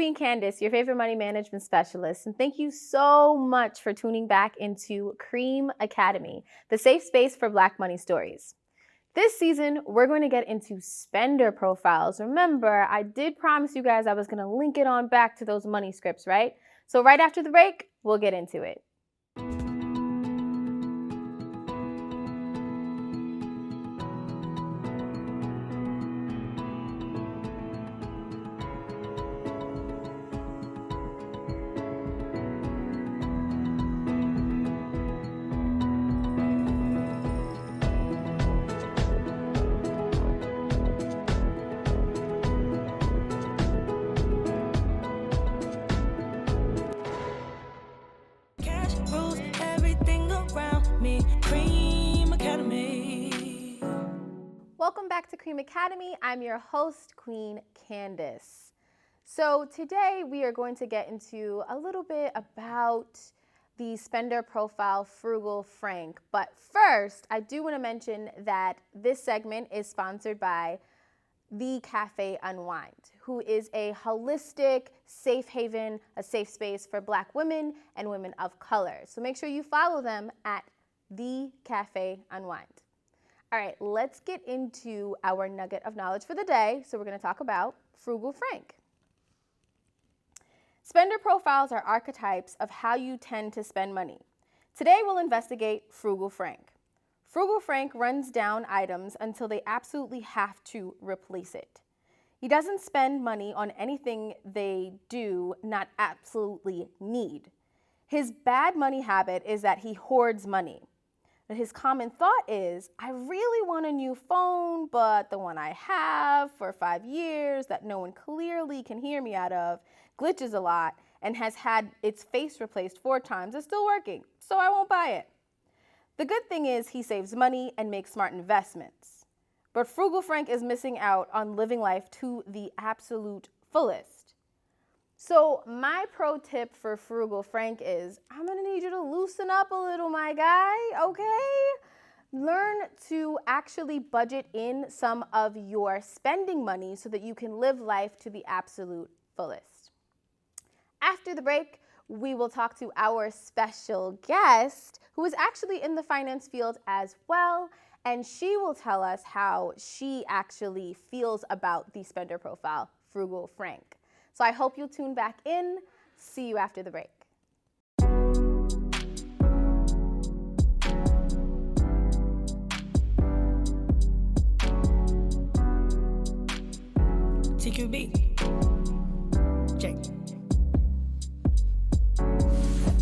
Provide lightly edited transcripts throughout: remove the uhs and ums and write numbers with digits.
Queen Candace, your favorite money management specialist, and thank you so much for tuning back into Cream Academy, the safe space for Black money stories. This season, we're going to get into spender profiles. Remember, I did promise you guys I was going to link it on back to those money scripts, right? So right after the break, we'll get into it. Welcome back to Cream Academy. I'm your host, Queen Candace. So today we are going to get into a little bit about the spender profile Frugal Frank. But first, I do want to mention that this segment is sponsored by The Cafe Unwind, who is a holistic, safe haven, a safe space for Black women and women of color. So make sure you follow them at The Cafe Unwind. All right, let's get into our nugget of knowledge for the day. So we're going to talk about Frugal Frank. Spender profiles are archetypes of how you tend to spend money. Today we'll investigate Frugal Frank. Frugal Frank runs down items until they absolutely have to replace it. He doesn't spend money on anything they do not absolutely need. His bad money habit is that he hoards money. But his common thought is, I really want a new phone, but the one I have for 5 years that no one clearly can hear me out of glitches a lot and has had its face replaced 4 times. It's still working, so I won't buy it. The good thing is he saves money and makes smart investments. But Frugal Frank is missing out on living life to the absolute fullest. So my pro tip for Frugal Frank is, I'm gonna need you to loosen up a little, my guy, okay? Learn to actually budget in some of your spending money so that you can live life to the absolute fullest. After the break, we will talk to our special guest, who is actually in the finance field as well, and she will tell us how she actually feels about the spender profile, Frugal Frank. So I hope you'll tune back in. See you after the break. TQB. J.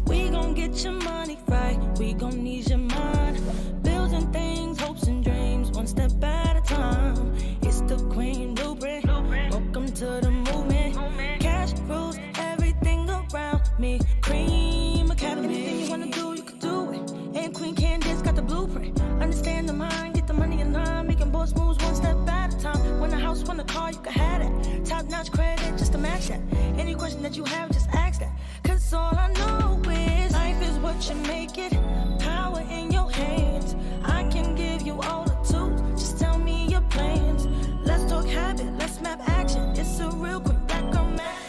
We gon' get your money right. We gon' need your mind. Building things, hopes and dreams, one step at a time. It's the Queen Blueprint. Welcome to the movement. Cash rules everything around me. Cream Academy. Anything you wanna do, you can do it. And Queen Candace got the blueprint. Understand the mind, get the money in line. Making boss moves one step at a time. Want a house, want a car, you can have it. Top notch credit just to match that. Any question that you have, just ask that. Cause all I know is life is what you make it. Power in your hands. I can give you all the tools. Just tell me your plans. Let's talk habit, let's map action. It's a real quick black girl math.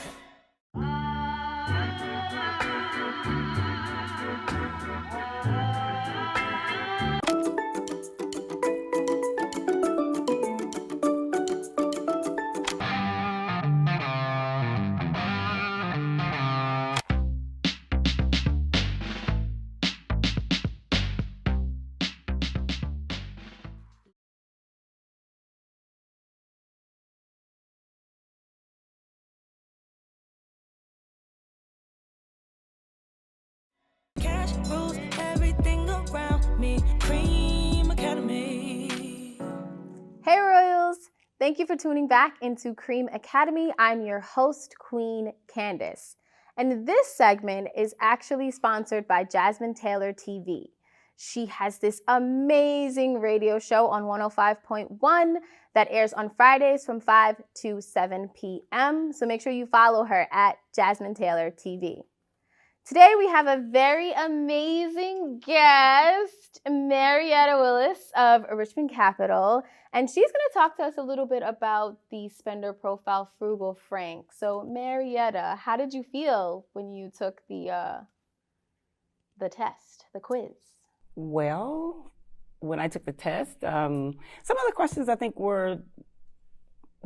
Cash rules everything around me. Cream Academy. Hey Royals! Thank you for tuning back into Cream Academy. I'm your host, Queen Candace. And this segment is actually sponsored by Jasmine Taylor TV. She has this amazing radio show on 105.1 that airs on Fridays from 5 to 7 p.m. So make sure you follow her at Jasmine Taylor TV. Today we have a very amazing guest, Marietta Willis of Richmond Capital, and she's going to talk to us a little bit about the spender profile Frugal Frank. So Marietta, how did you feel when you took the test, the quiz? Well, when I took the test, some of the questions I think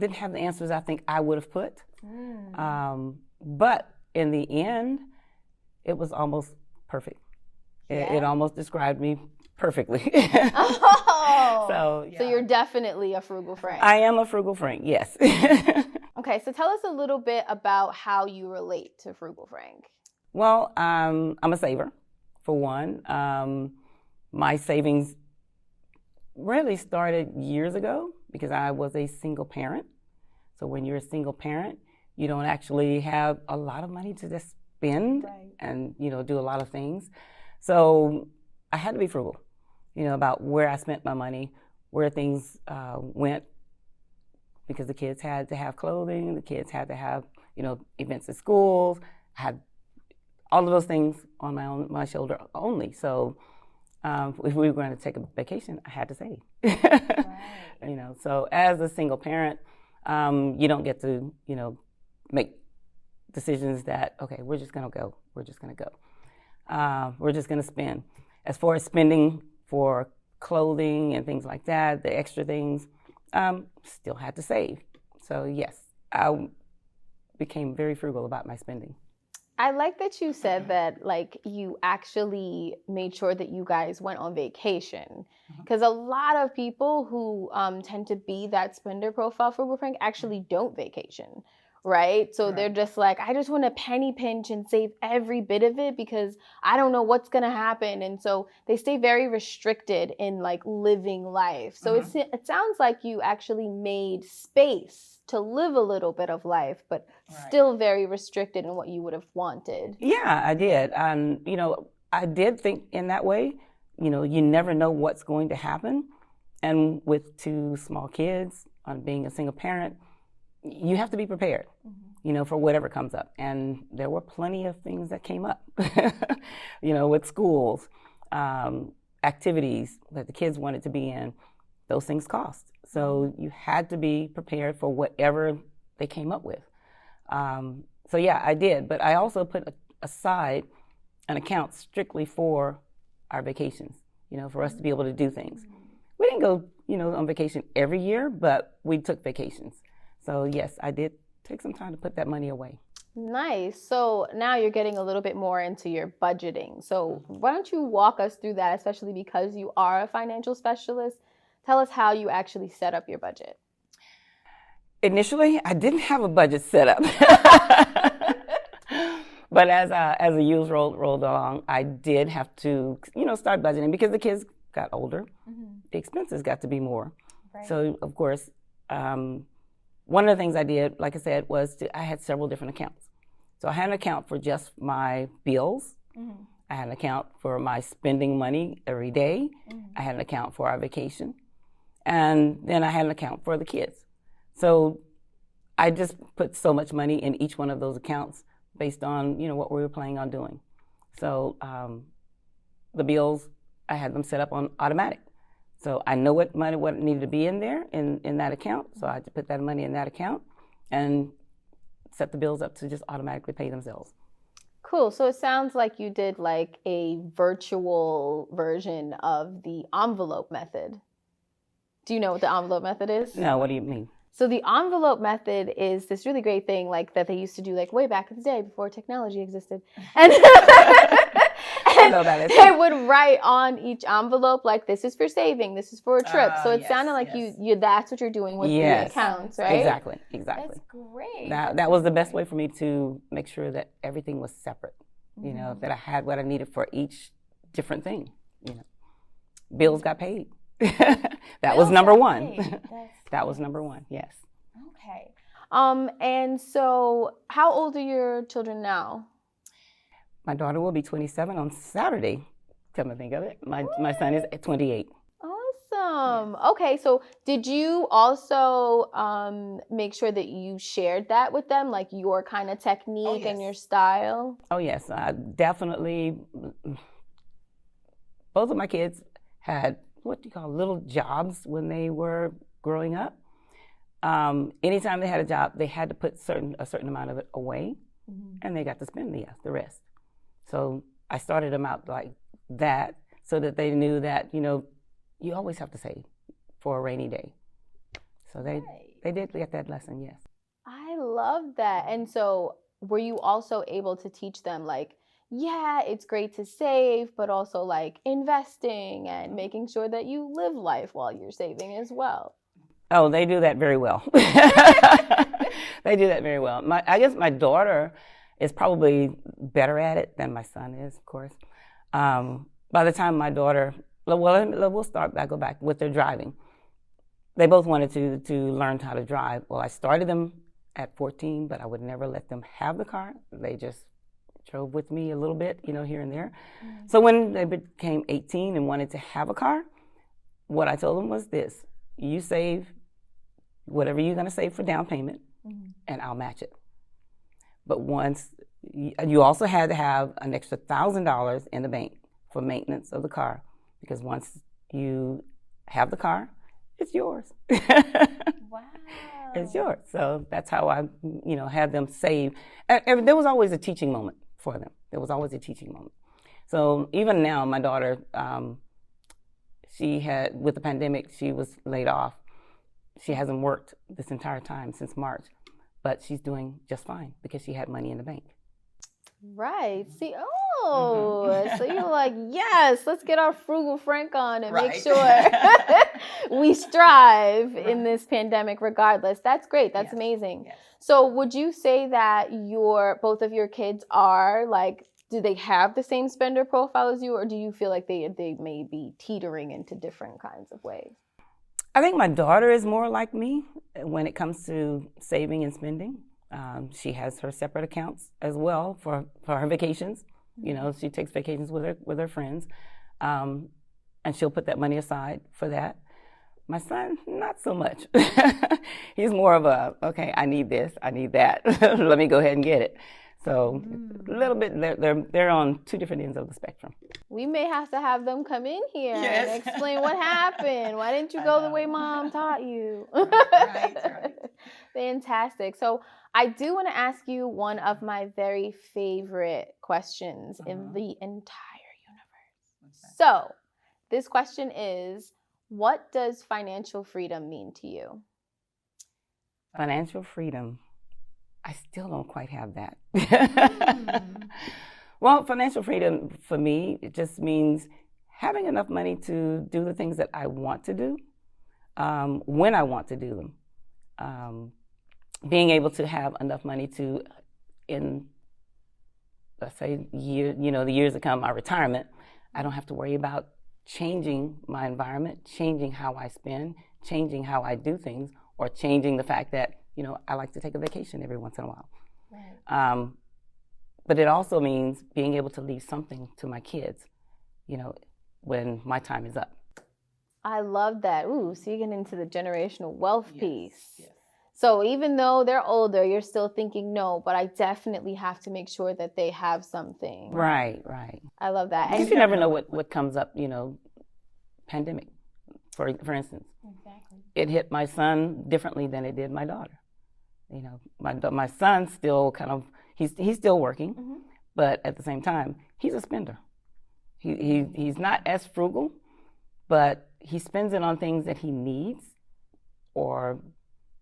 didn't have the answers I think I would have put. But in the end, it was almost perfect. It almost described me perfectly. So you're definitely a frugal Frank. I am a frugal Frank, yes. Okay, so tell us a little bit about how you relate to Frugal Frank. Well, I'm a saver, for one. My savings really started years ago because I was a single parent. So when you're a single parent, you don't actually have a lot of money to just spend and, do a lot of things. So I had to be frugal, about where I spent my money, where things went, because the kids had to have clothing, the kids had to have, events at schools. I had all of those things on my shoulder only. So if we were going to take a vacation, I had to save. So as a single parent, you don't get to, make decisions that, okay, we're just going to go. We're just going to go. We're just going to spend. As far as spending for clothing and things like that, the extra things, still had to save. So yes, I became very frugal about my spending. I like that you said that, you actually made sure that you guys went on vacation. Because a lot of people who tend to be that spender profile Frugal Frank actually don't vacation, right? So they're just like, I just want to penny pinch and save every bit of it because I don't know what's going to happen. And so they stay very restricted in, living life. So it sounds like you actually made space to live a little bit of life, but still very restricted in what you would have wanted. Yeah, I did. I did think in that way. You never know what's going to happen. And with two small kids, on being a single parent, you have to be prepared, for whatever comes up. And there were plenty of things that came up, with schools, activities that the kids wanted to be in. Those things cost. So you had to be prepared for whatever they came up with. So yeah, I did. But I also put aside an account strictly for our vacations, for us to be able to do things. We didn't go, on vacation every year, but we took vacations. So yes, I did take some time to put that money away. Nice. So now you're getting a little bit more into your budgeting. So why don't you walk us through that, especially because you are a financial specialist? Tell us how you actually set up your budget. Initially, I didn't have a budget set up. But as the years rolled along, I did have to, start budgeting because the kids got older. The expenses got to be more. So, of course, one of the things I did, like I said, was I had several different accounts. So I had an account for just my bills. I had an account for my spending money every day. I had an account for our vacation. And then I had an account for the kids. So I just put so much money in each one of those accounts based on, what we were planning on doing. So the bills, I had them set up on automatic. So I know what needed to be in there in that account. So I had to put that money in that account and set the bills up to just automatically pay themselves. Cool. So it sounds like you did a virtual version of the envelope method. Do you know what the envelope method is? No, what do you mean? So the envelope method is this really great thing that they used to do way back in the day before technology existed. And they would write on each envelope this is for saving, this is for a trip. So it sounded like you that's what you're doing with the accounts, right? Exactly. That's great. That was the best way for me to make sure that everything was separate. That I had what I needed for each different thing. Bills got paid. That was number one. That was number one, yes. Okay. And so how old are your children now? My daughter will be 27 on Saturday, come to think of it. My son is 28. Awesome. awesome. Okay, so did you also make sure that you shared that with them, like your kind of technique and your style? Oh, yes. Definitely. Both of my kids had what do you call little jobs when they were growing up. Anytime they had a job, they had to put a certain amount of it away, and they got to spend the rest. So I started them out like that so that they knew that, you always have to save for a rainy day. So they did get that lesson, yes. I love that. And so were you also able to teach them like, yeah, it's great to save, but also like investing and making sure that you live life while you're saving as well? Oh, they do that very well. They do that very well. I guess my daughter is probably better at it than my son is, of course. By the time my daughter, go back with their driving. They both wanted to learn how to drive. Well, I started them at 14, but I would never let them have the car. They just drove with me a little bit, here and there. Mm-hmm. So when they became 18 and wanted to have a car, what I told them was this: you save whatever you're going to save for down payment, and I'll match it. But once you also had to have an extra $1,000 in the bank for maintenance of the car, because once you have the car, it's yours. Wow. It's yours. So that's how I, had them save. And there was always a teaching moment for them. There was always a teaching moment. So even now, my daughter, with the pandemic, she was laid off. She hasn't worked this entire time since March, but she's doing just fine because she had money in the bank. Right. See, so you're like, yes, let's get our frugal Frank on and make sure we strive in this pandemic regardless. That's great. That's amazing. Yes. So would you say that both of your kids are like, do they have the same spender profile as you, or do you feel like they may be teetering into different kinds of ways? I think my daughter is more like me when it comes to saving and spending. She has her separate accounts as well for her vacations. She takes vacations with her friends, and she'll put that money aside for that. My son, not so much. He's more of okay, I need this, I need that. Let me go ahead and get it. So a little bit, they're on two different ends of the spectrum. We may have to have them come in here and explain what happened. Why didn't you go the way Mom taught you? Right. Fantastic. So I do want to ask you one of my very favorite questions in the entire universe. So this question is, what does financial freedom mean to you? Financial freedom. I still don't quite have that. Well, financial freedom for me, it just means having enough money to do the things that I want to do, when I want to do them. Being able to have enough money to, in, let's say, the years to come, my retirement, I don't have to worry about changing my environment, changing how I spend, changing how I do things, or changing the fact that, I like to take a vacation every once in a while. Right. But it also means being able to leave something to my kids, when my time is up. I love that. Ooh, so you're getting into the generational wealth piece. Yes. So even though they're older, you're still thinking, no, but I definitely have to make sure that they have something. Right. I love that. Because you never know what comes up, pandemic, for instance. Exactly. It hit my son differently than it did my daughter. My son's still he's still working, but at the same time, he's a spender. He's not as frugal, but he spends it on things that he needs or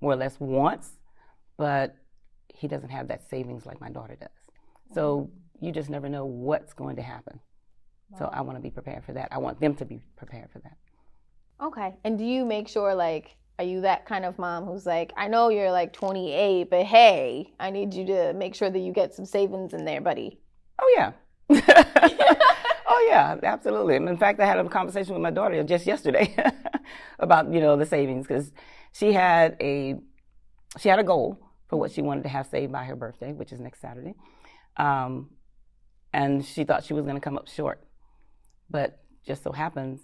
more or less wants, but he doesn't have that savings like my daughter does. So you just never know what's going to happen. Wow. So I want to be prepared for that. I want them to be prepared for that. Okay. And do you make sure, are you that kind of mom who's like, I know you're 28, but hey, I need you to make sure that you get some savings in there, buddy? Oh, yeah. Oh, yeah, absolutely. In fact, I had a conversation with my daughter just yesterday about, the savings, because she had a goal for what she wanted to have saved by her birthday, which is next Saturday. And she thought she was going to come up short. But just so happens,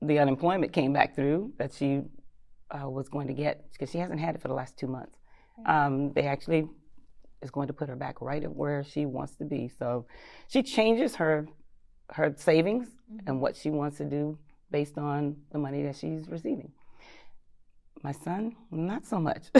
the unemployment came back through that she was going to get, because she hasn't had it for the last 2 months. They actually is going to put her back right at where she wants to be. So she changes her savings and what she wants to do based on the money that she's receiving. My son, not so much.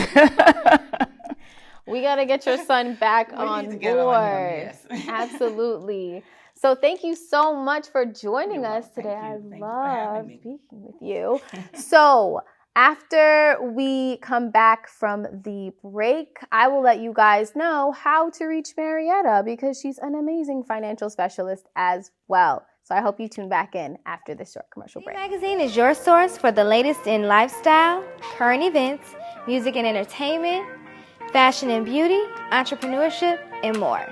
We got to get your son back on need to board. get on him, yes. Absolutely. So thank you so much for joining us today. Thank you I for having love me. speaking with you. So after we come back from the break, I will let you guys know how to reach Marietta, because she's an amazing financial specialist as well. So I hope you tune back in after this short commercial break. Magazine is your source for the latest in lifestyle, current events, music and entertainment, fashion and beauty, entrepreneurship, and more.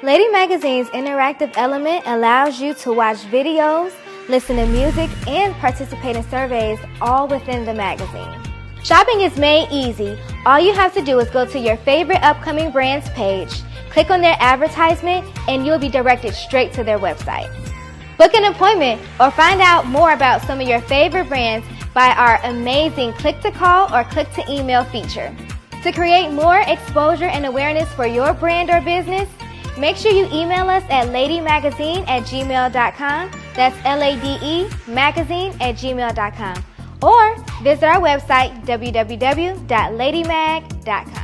Lady Magazine's interactive element allows you to watch videos, listen to music, and participate in surveys all within the magazine. Shopping is made easy. All you have to do is go to your favorite upcoming brands page, click on their advertisement, and you'll be directed straight to their website. Book an appointment or find out more about some of your favorite brands by our amazing click-to-call or click-to-email feature. To create more exposure and awareness for your brand or business, make sure you email us at ladymagazine@gmail.com. That's LADE magazine@gmail.com. Or visit our website, www.ladymag.com.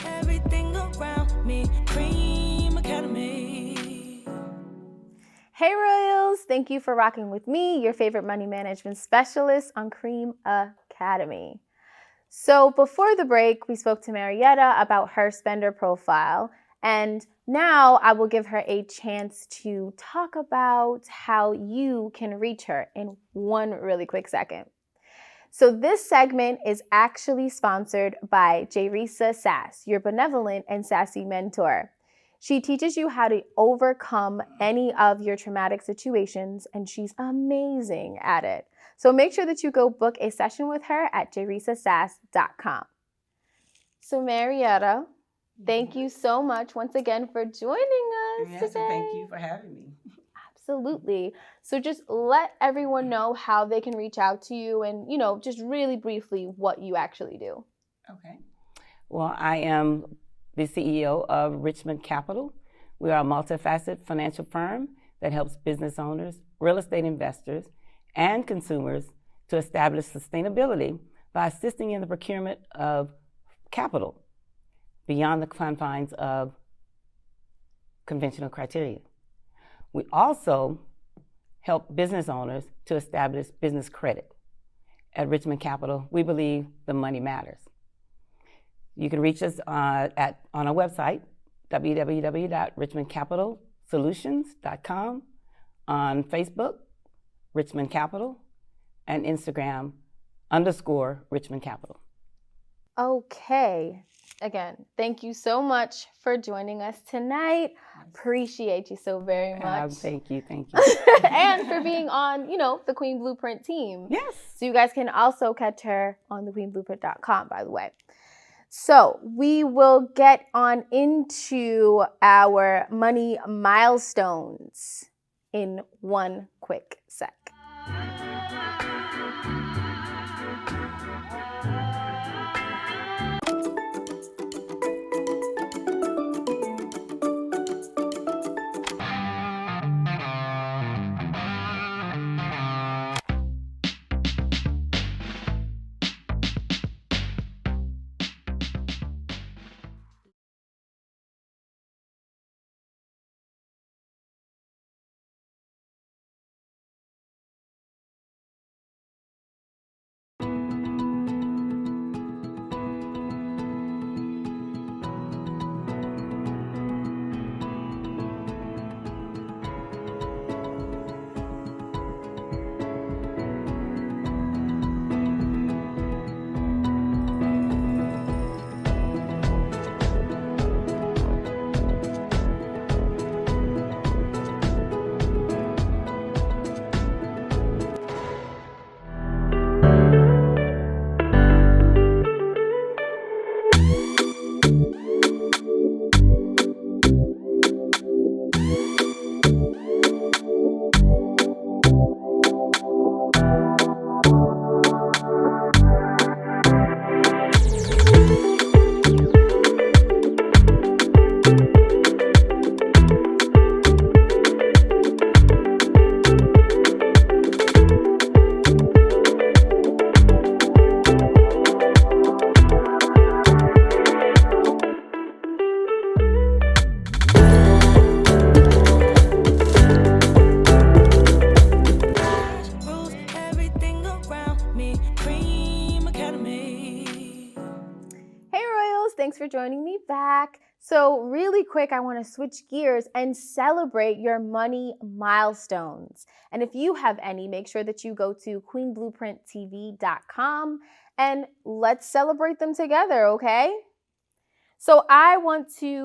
Everything around me, Cream Academy. Hey Royals, thank you for rocking with me, your favorite money management specialist on Cream Academy. So before the break, we spoke to Marietta about her spender profile, and now I will give her a chance to talk about how you can reach her in one really quick second. So this segment is actually sponsored by Jerisa Sass, your benevolent and sassy mentor. She teaches you how to overcome any of your traumatic situations, and she's amazing at it. So make sure that you go book a session with her at jerisasass.com. So Marietta, thank you so much once again for joining us Yes, today. and thank you for having me. Absolutely. So just let everyone know how they can reach out to you and, just really briefly what you actually do. Okay. Well, I am the CEO of Richmond Capital. We are a multifaceted financial firm that helps business owners, real estate investors, and consumers to establish sustainability by assisting in the procurement of capital beyond the confines of conventional criteria. We also help business owners to establish business credit. At Richmond Capital, we believe the money matters. You can reach us on our website, www.richmondcapitalsolutions.com, on Facebook, Richmond Capital, and Instagram, _Richmond Capital. Okay. Again, thank you so much for joining us tonight. Appreciate you so very much. Thank you. And for being on, the Queen Blueprint team. Yes. So you guys can also catch her on thequeenblueprint.com, by the way. So we will get on into our money milestones in one quick sec. for joining me back. So really quick, I want to switch gears and celebrate your money milestones. And if you have any, make sure that you go to queenblueprinttv.com and let's celebrate them together, okay? So I want to